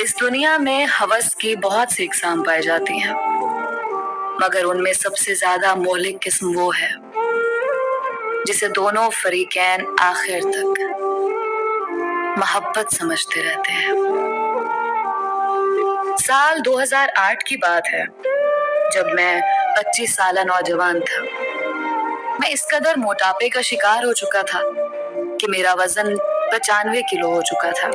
इस दुनिया में हवस की बहुत सी इकसाम पाई जाती हैं, मगर उनमें सबसे ज्यादा मौलिक किस्म वो है जिसे दोनों फरीकैन आखिर तक मोहब्बत समझते रहते हैं। साल 2008 की बात है, जब मैं 25 साला नौजवान था। मैं इस कदर मोटापे का शिकार हो चुका था कि मेरा वजन 95 किलो हो चुका था।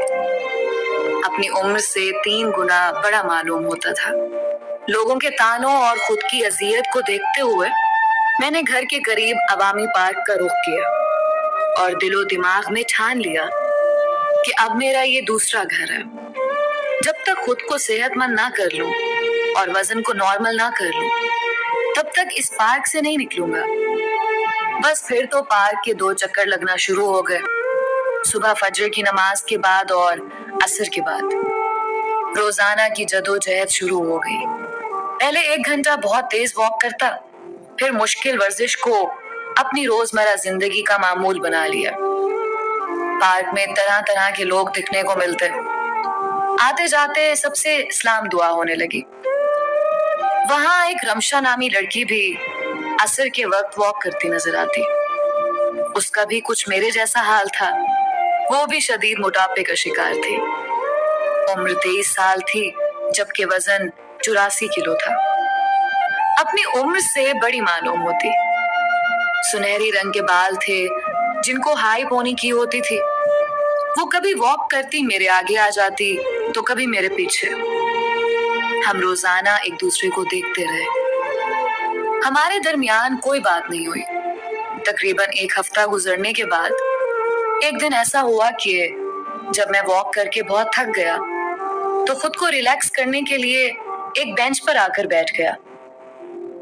अपनी उम्र से 3 गुना बड़ा मालूम होता था। लोगों के तानों और खुद की अजियत को देखते हुए मैंने घर के करीब अवामी पार्क का रुख किया और दिलो दिमाग में ठान लिया कि अब मेरा ये दूसरा घर है। जब तक खुद को सेहतमंद ना कर लूं और वजन को नॉर्मल ना कर लूं, तब तक इस पार्क से नहीं निकलूंगा। बस फिर तो पार्क के 2 चक्कर लगना शुरू हो गए, सुबह फजर की नमाज के बाद और असर के बाद। रोजाना की जदोजहद शुरू हो गई। पहले 1 घंटा बहुत तेज वॉक करता, फिर मुश्किल वर्जिश को अपनी रोजमर्रा जिंदगी का मामूल बना लिया। पार्क में तरह तरह के लोग दिखने को मिलते, आते जाते सबसे इस्लाम दुआ होने लगी। वहां एक रमशा नामी लड़की भी असर के वक्त वॉक करती नजर आती। उसका भी कुछ मेरे जैसा हाल था, वो भी शदीद मोटापे का शिकार थी। उम्र 23 साल थी, जबकि वजन 84 किलो था। अपनी उम्र से बड़ी मालूम होती। सुनहरी रंग के बाल थे जिनको हाई पोनी की होती थी। वो कभी वॉक करती मेरे आगे आ जाती तो कभी मेरे पीछे। हम रोजाना एक दूसरे को देखते रहे। हमारे दरमियान कोई बात नहीं हुई। तकरीबन 1 हफ्ता गुजरने के बाद एक दिन ऐसा हुआ कि जब मैं वॉक करके बहुत थक गया तो खुद को रिलैक्स करने के लिए एक बेंच पर आकर बैठ गया।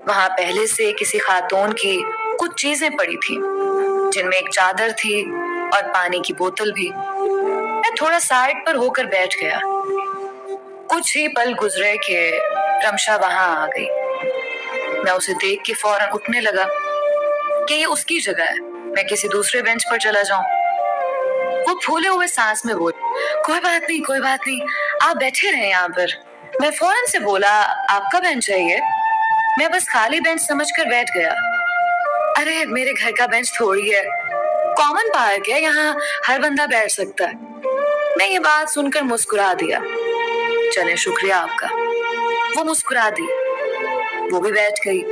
वहां पहले से किसी खातून की कुछ चीजें पड़ी थी, जिनमें एक चादर थी और पानी की बोतल भी। मैं थोड़ा साइड पर होकर बैठ गया। कुछ ही पल गुजरे कि रमशा वहां आ गई। मैं उसे देख के फौरन उठने लगा कि ये उसकी जगह है, मैं किसी दूसरे बेंच पर चला जाऊं। वो फूले हुए सांस में बोली, कोई बात नहीं, आप बैठे रहे यहाँ पर। मैं फौरन से बोला, आपका बेंच है ये? मैं बस खाली बेंच समझकर बैठ गया। अरे मेरे घर का बेंच थोड़ी है, कॉमन पार्क है, यहाँ हर बंदा बैठ सकता है। मैं ये बात सुनकर मुस्कुरा दिया। चले शुक्रिया आपका। वो मुस्कुरा दी, वो भी बैठ गई।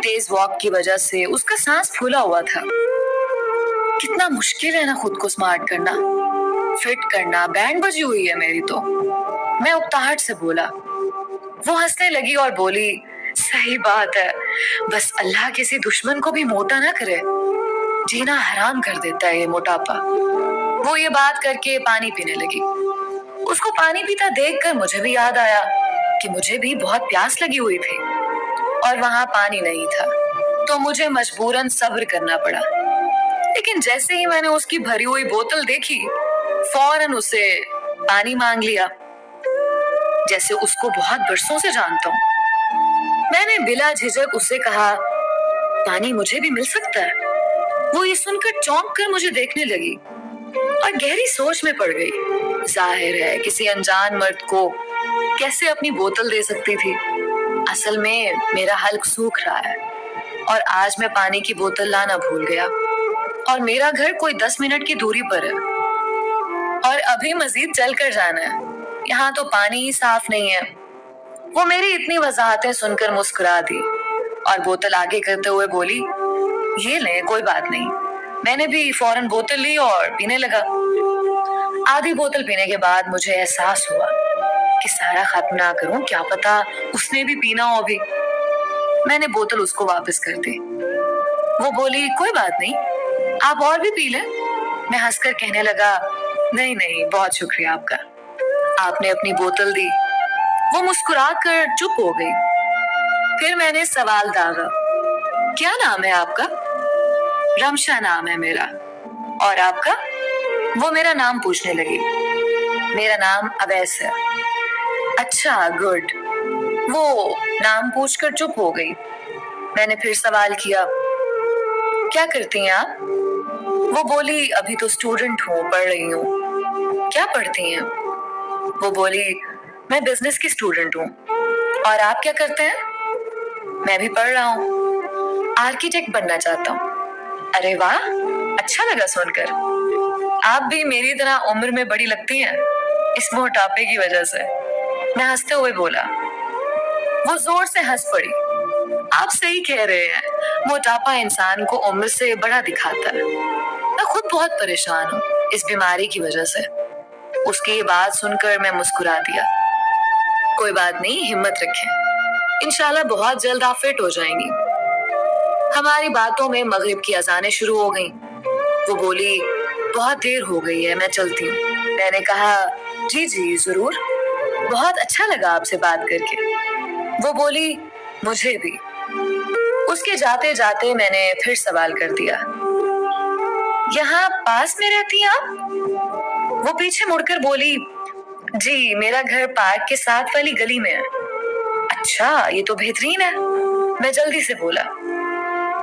तेज वॉक की वजह से उसका सांस फूला हुआ था। कितना मुश्किल है ना खुद को स्मार्ट करना, फिट करना। बैंड बजी हुई है मेरी तो। मैं उकताहट से बोला। वो हंसने लगी और बोली, सही बात है, बस अल्लाह किसी दुश्मन को भी मोटा ना करे, जीना हराम कर देता है ये मोटापा। वो ये बात करके पानी पीने लगी। उसको पानी पीता देखकर मुझे भी याद आया कि मुझे भी बहुत प्यास लगी हुई थी और वहां पानी नहीं था, तो मुझे मजबूरन सब्र करना पड़ा। लेकिन जैसे ही मैंने उसकी भरी हुई बोतल देखी, फौरन उसे पानी मांग लिया, जैसे उसको बहुत बरसों से जानता हूँ। मैंने बिला झिझक उससे कहा, पानी मुझे भी मिल सकता है? वो ये सुनकर चौंक कर मुझे देखने लगी और गहरी सोच में पड़ गई। जाहिर है किसी अनजान मर्द को कैसे अपनी बोतल दे सकती थी। असल में मेरा हल्क सूख रहा है और आज मैं पानी की बोतल लाना भूल गया और मेरा घर कोई 10 मिनट की दूरी पर है और अभी मजीद चल कर जाना है। यहाँ तो पानी ही साफ नहीं है। वो मेरी इतनी वजाहतें सुनकर मुस्कुरा दी और बोतल आगे करते हुए बोली, ये ले, कोई बात नहीं। मैंने भी फौरन बोतल ली और पीने लगा। आधी बोतल पीने के बाद मुझे एहसास हुआ कि सारा खत्म ना करूं, क्या पता उसने भी पीना हो भी। मैंने बोतल उसको वापस कर दी। वो बोली, कोई बात नहीं, आप और भी पी लें। मैं हंसकर कहने लगा, नहीं, बहुत शुक्रिया आपका। आपने अपनी बोतल दी। वो मुस्कुराकर चुप हो गई। फिर मैंने सवाल दागा, क्या नाम है आपका? रमशा नाम है मेरा। और आपका? वो मेरा नाम पूछने लगी। मेरा नाम अवैस है। अच्छा, गुड। वो नाम पूछकर चुप हो गई। मैंने फिर सवाल किया, क्या करती हैं आप? वो बोली, अभी तो स्टूडेंट हूँ, पढ़ रही हूँ। क्या पढ़ती हैं? وہ بولی میں بزنس کی اسٹوڈنٹ ہوں اور آپ کیا کرتے ہیں؟ میں بھی پڑھ رہا ہوں، آرکیٹیکٹ بننا چاہتا ہوں۔ ارے واہ، اچھا لگا سن کر، آپ بھی میری طرح عمر میں بڑی لگتی ہیں اس موٹاپے کی وجہ سے، میں ہنستے ہوئے بولا۔ وہ زور سے ہنس پڑی۔ آپ صحیح کہہ رہے ہیں، موٹاپا انسان کو عمر سے بڑا دکھاتا ہے، میں خود بہت پریشان ہوں اس بیماری کی وجہ سے۔ اس کی یہ بات سن کر میں مسکرا دیا۔ کوئی بات نہیں، ہمت رکھیں، انشاءاللہ بہت جلد آپ فٹ ہو جائیں گی۔ ہماری باتوں میں مغرب کی اذانیں شروع ہو گئیں۔ وہ بولی بہت دیر ہو گئی ہے، میں چلتی ہوں۔ میں نے کہا جی جی ضرور، بہت اچھا لگا آپ سے بات کر کے۔ وہ بولی مجھے بھی۔ اس کے جاتے جاتے میں نے پھر سوال کر دیا، یہاں پاس میں رہتی ہیں آپ؟ وہ پیچھے مڑ کر بولی جی، میرا گھر پارک کے ساتھ والی گلی میں ہے۔ اچھا، یہ تو بہترین ہے، میں جلدی سے بولا۔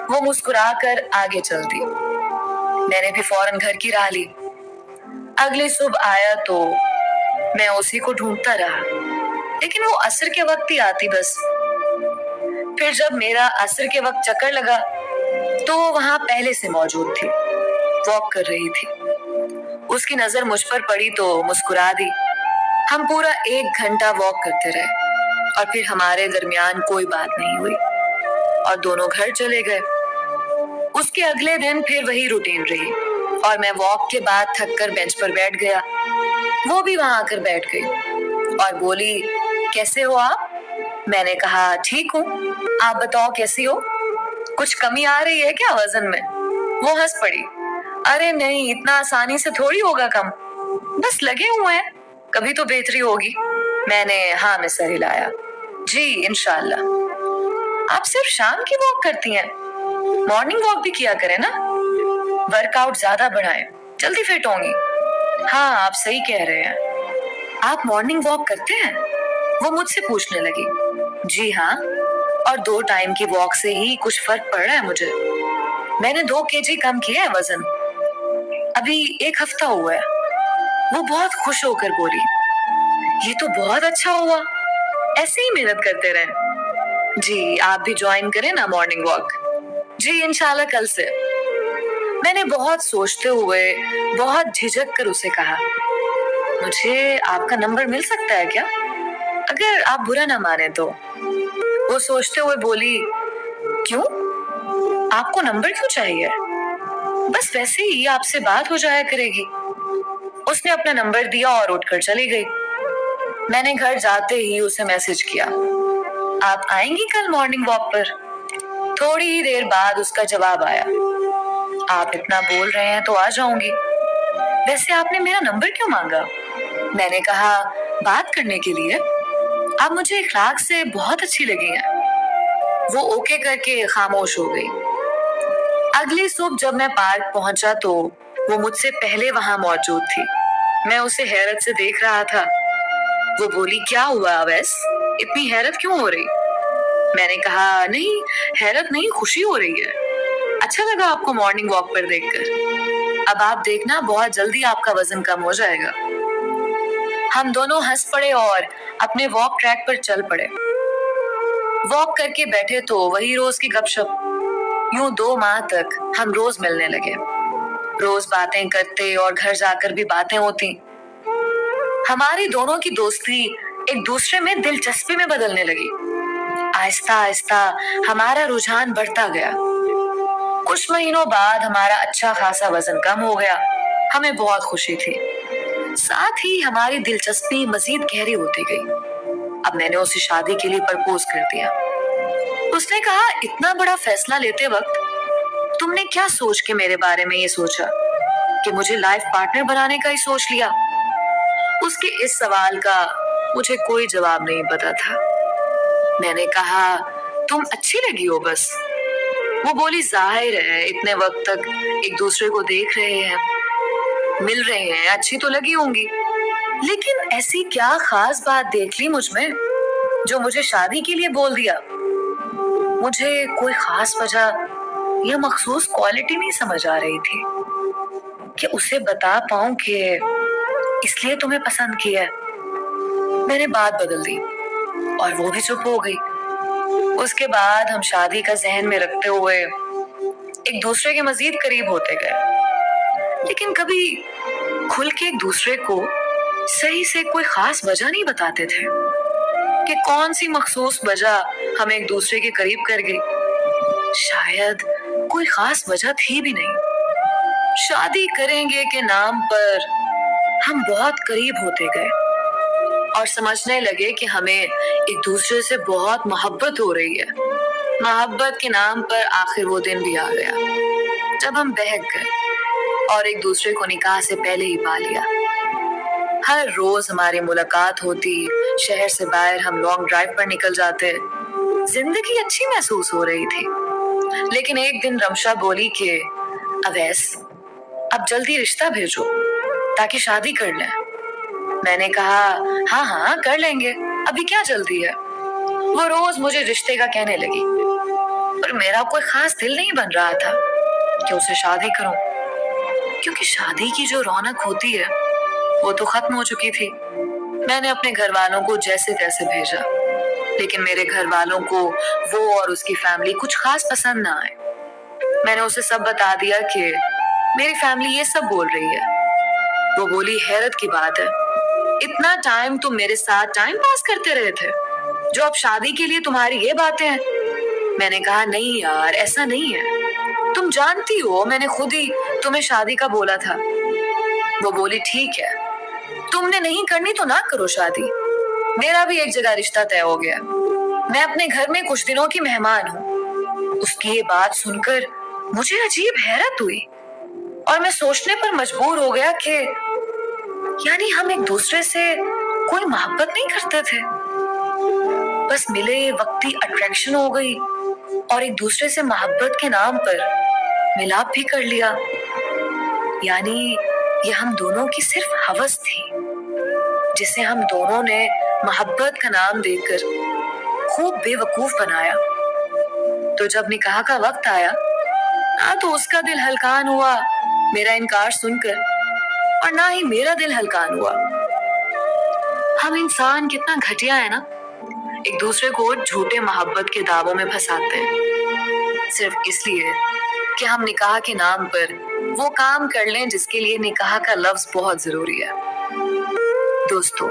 وہ مسکرا کر آگے چل دی۔ میں نے بھی فوراً گھر کی راہ لی۔ اگلی صبح آیا تو میں اسی کو ڈھونڈتا رہا، لیکن وہ عصر کے وقت ہی آتی بس۔ پھر جب میرا عصر کے وقت چکر لگا تو وہ وہاں پہلے سے موجود تھی، واک کر رہی تھی۔ اس کی نظر مجھ پر پڑی تو مسکرا دی۔ ہم پورا 1 گھنٹہ واک کرتے رہے اور پھر ہمارے درمیان کوئی بات نہیں ہوئی اور دونوں گھر چلے گئے۔ اس کے اگلے دن پھر وہی روٹین رہی اور میں واک کے بعد تھک کر بینچ پر بیٹھ گیا۔ وہ بھی وہاں آ کر بیٹھ گئی اور بولی کیسے ہو آپ؟ میں نے کہا ٹھیک ہوں، آپ بتاؤ کیسی ہو؟ کچھ کمی آ رہی ہے کیا وزن میں؟ وہ ہنس پڑی۔ ارے نہیں، اتنا آسانی سے تھوڑی ہوگا کم، بس لگے ہوئے ہیں، کبھی تو بہتری ہوگی۔ میں نے ہاں میں سر ہلایا۔ جی انشاءاللہ۔ آپ صرف شام کی واک کرتی ہیں؟ مارننگ واک بھی کیا کریں نا، ورک آؤٹ زیادہ بڑھائیں، جلدی فٹ ہوں گی۔ ہاں آپ صحیح کہہ رہے ہیں۔ آپ مارننگ واک کرتے ہیں؟ وہ مجھ سے پوچھنے لگی۔ جی ہاں، اور 2 ٹائم کی واک سے ہی کچھ فرق پڑ رہا ہے مجھے۔ میں نے 2 kg کم کیا ہے وزن، ابھی 1 ہفتہ ہوا ہے۔ وہ بہت خوش ہو کر بولی یہ تو بہت اچھا ہوا، ایسے ہی محنت کرتے رہیں۔ جی آپ بھی جوائن کریں نا مارننگ واک۔ جی انشاءاللہ کل سے۔ میں نے بہت سوچتے ہوئے بہت جھجک کر اسے کہا مجھے آپ کا نمبر مل سکتا ہے کیا، اگر آپ برا نہ مانے تو۔ وہ سوچتے ہوئے بولی کیوں؟ آپ کو نمبر کیوں چاہیے؟ بس ویسے ہی آپ سے بات ہو جایا کرے گی۔ اس نے اپنا نمبر دیا اور اٹھ کر چلی گئی۔ میں نے گھر جاتے ہی اسے میسج کیا آپ آئیں گی کل مارننگ واک پر؟ تھوڑی ہی دیر بعد اس کا جواب آیا آپ اتنا بول رہے ہیں تو آ جاؤں گی، ویسے آپ نے میرا نمبر کیوں مانگا؟ میں نے کہا بات کرنے کے لیے، آپ مجھے اخلاق سے بہت اچھی لگی ہیں۔ وہ اوکے کر کے خاموش ہو گئی۔ اگلی صبح جب میں پارک پہنچا تو وہ مجھ سے پہلے وہاں موجود تھی۔ میں اسے حیرت سے دیکھ رہا تھا۔ وہ بولی کیا ہوا اویس، اتنی حیرت کیوں ہو رہی؟ میں نے کہا نہیں، حیرت نہیں، خوشی ہو رہی ہے، اچھا لگا آپ کو مارننگ واک پر دیکھ کر۔ اب آپ دیکھنا بہت جلدی آپ کا وزن کم ہو جائے گا۔ ہم دونوں ہنس پڑے اور اپنے واک ٹریک پر چل پڑے۔ واک کر کے بیٹھے تو وہی روز کی گپ شپ۔ یوں 2 ماہ تک ہم روز ملنے لگے، روز باتیں کرتے اور گھر جا کر بھی باتیں ہوتی۔ ہماری دونوں کی دوستی ایک دوسرے میں دلچسپی میں بدلنے لگی۔ آہستہ آہستہ ہمارا رجحان بڑھتا گیا۔ کچھ مہینوں بعد ہمارا اچھا خاصا وزن کم ہو گیا، ہمیں بہت خوشی تھی۔ ساتھ ہی ہماری دلچسپی مزید گہری ہوتی گئی۔ اب میں نے اسے شادی کے لیے پرپوز کر دیا۔ اس نے کہا اتنا بڑا فیصلہ لیتے وقت تم نے کیا سوچ کے میرے بارے میں یہ سوچا کہ مجھے لائف پارٹنر بنانے کا ہی سوچ لیا؟ اس کے اس سوال کا مجھے کوئی جواب نہیں پتا تھا۔ میں نے کہا تم اچھی لگی ہو بس۔ وہ بولی ظاہر ہے اتنے وقت تک ایک دوسرے کو دیکھ رہے ہیں، مل رہے ہیں، اچھی تو لگی ہوں گی، لیکن ایسی کیا خاص بات دیکھ لی مجھ میں جو مجھے شادی کے لیے بول دیا؟ مجھے کوئی خاص وجہ یا مخصوص کوالٹی نہیں سمجھ آ رہی تھی کہ اسے بتا پاؤں کہ اس لیے تمہیں پسند کیا ہے۔ मैंने बात बदल दी और वो भी चुप हो गई। उसके बाद हम शादी का जहन में रखते हुए एक दूसरे के मजीद करीब होते गए, लेकिन कभी खुल के एक दूसरे को सही से कोई खास वजह नहीं बताते थे कि कौन सी मखसूस वजह हमें एक दूसरे के करीब कर गई। शायद कोई खास वजह थी भी नहीं। शादी करेंगे के नाम पर हम बहुत करीब होते गए और समझने लगे कि हमें एक दूसरे से बहुत मोहब्बत हो रही है। मोहब्बत के नाम पर आखिर वो दिन भी आ गया जब हम बहक गए और एक दूसरे को निकाह से पहले ही पा लिया। हर रोज हमारी मुलाकात होती, शहर से बाहर हम लॉन्ग ड्राइव पर निकल जाते। जिंदगी अच्छी महसूस हो रही थी, लेकिन एक दिन रमशा बोली कि अवैस, अब जल्दी रिश्ता भेजो ताकि शादी कर लें। मैंने कहा हाँ हाँ कर लेंगे, अभी क्या जल्दी है। वो रोज मुझे रिश्ते का कहने लगी, पर मेरा कोई खास दिल नहीं बन रहा था कि उसे शादी करूं, क्योंकि शादी की जो रौनक होती है वो तो खत्म हो चुकी थी। मैंने अपने घर वालों को जैसे तैसे भेजा, लेकिन मेरे घर वालों को वो और उसकी फैमिली कुछ खास पसंद ना आए। मैंने उसे सब बता दिया कि मेरी फैमिली ये सब बोल रही है। वो बोली हैरत की बात है, इतना टाइम तुम मेरे साथ टाइम पास करते रहे थे, जो अब शादी के लिए तुम्हारी ये बातें हैं। मैंने कहा नहीं यार, ऐसा नहीं है, तुम जानती हो मैंने खुद ही तुम्हें शादी का बोला था। वो बोली ठीक है, तुमने नहीं करनी तो ना करो शादी, मेरा भी एक जगह रिश्ता तय हो गया, मैं अपने घर में कुछ दिनों की मेहमान हूँ। उसकी ये बात सुनकर मुझे अजीब हैरत हुई और मैं सोचने पर मजबूर हो गया कि यानी हम एक दूसरे से कोई मोहब्बत नहीं करते थे, बस मिले वक्ती अट्रैक्शन हो गई और एक दूसरे से मोहब्बत के नाम पर मिलाप भी कर लिया। यानी ये हम दोनों की सिर्फ हवस थी, जिसे हम दोनों ने मोहब्बत का नाम देकर खूब बेवकूफ बनाया। तो जब निकाह का वक्त आया ना तो उसका दिल हलकान हुआ मेरा इनकार सुनकर, और ना ही मेरा दिल हलकान हुआ। हम इंसान कितना घटिया है ना, एक दूसरे को झूठे मोहब्बत के दावों में फंसाते हैं सिर्फ इसलिए कि हम निकाह के नाम पर वो काम कर लें जिसके लिए निकाह का लफ्ज बहुत जरूरी है। दोस्तों,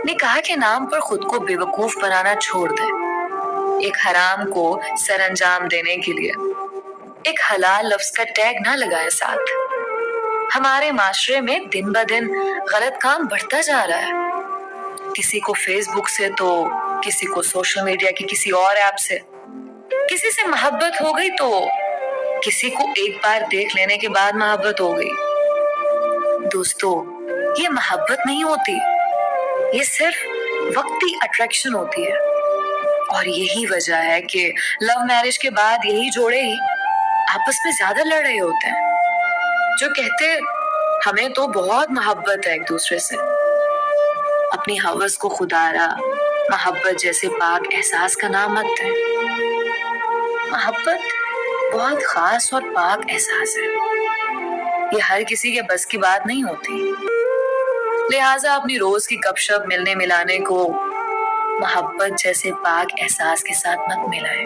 निकाह के नाम पर खुद को बेवकूफ बनाना छोड़ दें। एक हराम को सरअंजाम देने के लिए एक हलाल लफ्ज का टैग ना लगाएं साथ। हमारे माशरे में दिन ब दिन गलत काम बढ़ता जा रहा है, किसी को फेसबुक से तो किसी को सोशल मीडिया की किसी और ऐप से। किसी से मोहब्बत हो गई तो किसी को एक बार देख लेने के बाद मोहब्बत हो गई। दोस्तों, ये मोहब्बत नहीं होती, ये सिर्फ वक्ती अट्रैक्शन होती है। और यही वजह है कि लव मैरिज के बाद यही जोड़े ही आपस में ज्यादा लड़ रहे होते हैं, जो कहते हमें तो बहुत मोहब्बत है एक दूसरे से। अपनी हवस को खुदारा मोहब्बत जैसे पाक एहसास का नाम मत दें। मोहब्बत बहुत खास और पाक एहसास है, ये हर किसी के बस की बात नहीं होती। लिहाजा अपनी रोज की गपशप मिलने मिलाने को मोहब्बत जैसे पाक एहसास के साथ मत मिलाएं।